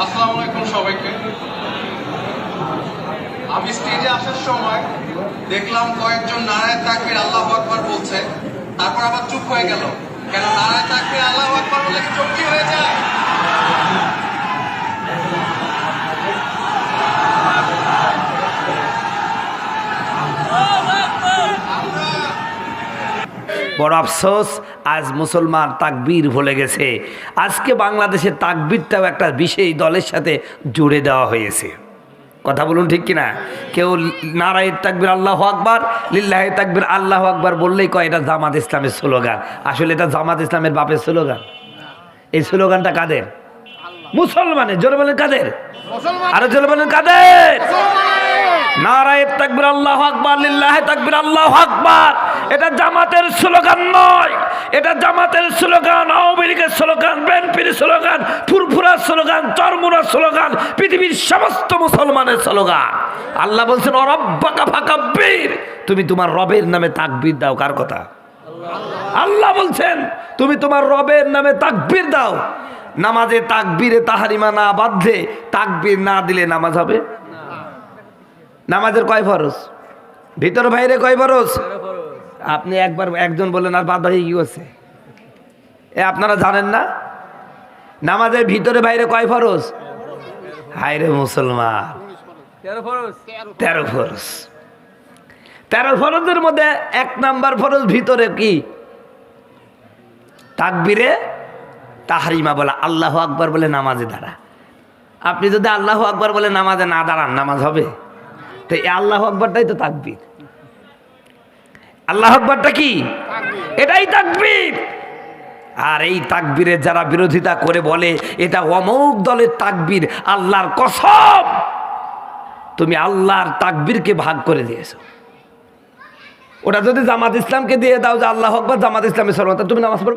আসসালামু আলাইকুম সবাইকে। আমি স্টেজে আসার সময় দেখলাম কয়েকজন নারায়ে তাকবীর আল্লাহু আকবার বলছে, তারপর আবার চুপ হয়ে গেল। কেন নারায়ে তাকবীর আল্লাহু আকবার বলে কি চুপ হয়ে যায়? বড় আফসোস, আজ মুসলমান তাকবীর ভুলে গেছে। আজকে বাংলাদেশের তাকবীরটাও একটা বিশেষ দলের সাথে জুড়ে দেওয়া হয়েছে। কথা বলুন ঠিক কিনা? কেউ নারায়ে তাকবীর আল্লাহু আকবার, লিল্লাহি তাকবীর আল্লাহু আকবার বললেই কয় এটা জামাত ইসলামের স্লোগান। আসলে এটা জামাত ইসলামের বাপের স্লোগান। এই স্লোগানটা কাদের? মুসলমানের। জোরে বলেন কাদের? আরো জোরে বলেন কাদের? নারায়ে তাকবীর আল্লাহু আকবার, লিল্লাহি তাকবীর আল্লাহু আকবার এটা জামাতের স্লোগান নয়। এটা জামাতের স্লোগান, আওয়ামী লীগের স্লোগান, বিএনপির স্লোগান, ফুরফুরার স্লোগান, চরমুনার স্লোগান, পৃথিবীর সমস্ত মুসলমানের স্লোগান। আল্লাহ বলছেন রব্বাকা ফাকাব্বির, তুমি তোমার রবের নামে তাকবীর দাও। কার কথা? আল্লাহ বলছেন তুমি তোমার রবের নামে তাকবীর দাও। নামাজে তাকবীরে তাহারিমা না বাঁধলে, তাকবীর না দিলে নামাজ হবে? নামাজের কয় ফরজ? ভিতর বাইরে কয় ফরজ? আপনি একজন বললেন আর বাদ বাকি কি করছে? আপনারা জানেন না নামাজের ভিতরে বাইরে কয় ফরজ? হায়রে মুসলমান, 13 ফরজ। 13 ফরজের মধ্যে 1 নাম্বার ফরজ ভিতরে কি? তাকবীরে তাহরিমা বলা, আল্লাহু আকবার বলে নামাজে দাঁড়া। আপনি যদি আল্লাহু আকবার বলে নামাজে না দাঁড়ান, নামাজ হবে? তো এই আল্লাহু আকবারটাই তো তাকবীর। আল্লাহু আকবারটা কি? এটাই তাকবীর। আর এই তাকবীরের যারা বিরোধিতা করে বলে এটা অমুক দলের তাকবীর, আল্লাহর কসম তুমি আল্লাহর তাকবীরকে ভাগ করে দিয়েছো। ওটা যদি জামাত ইসলামকে দিয়ে দাও যে আল্লাহু আকবার জামাত ইসলামের সর্বতা, তুমি নামাজ পড়বে?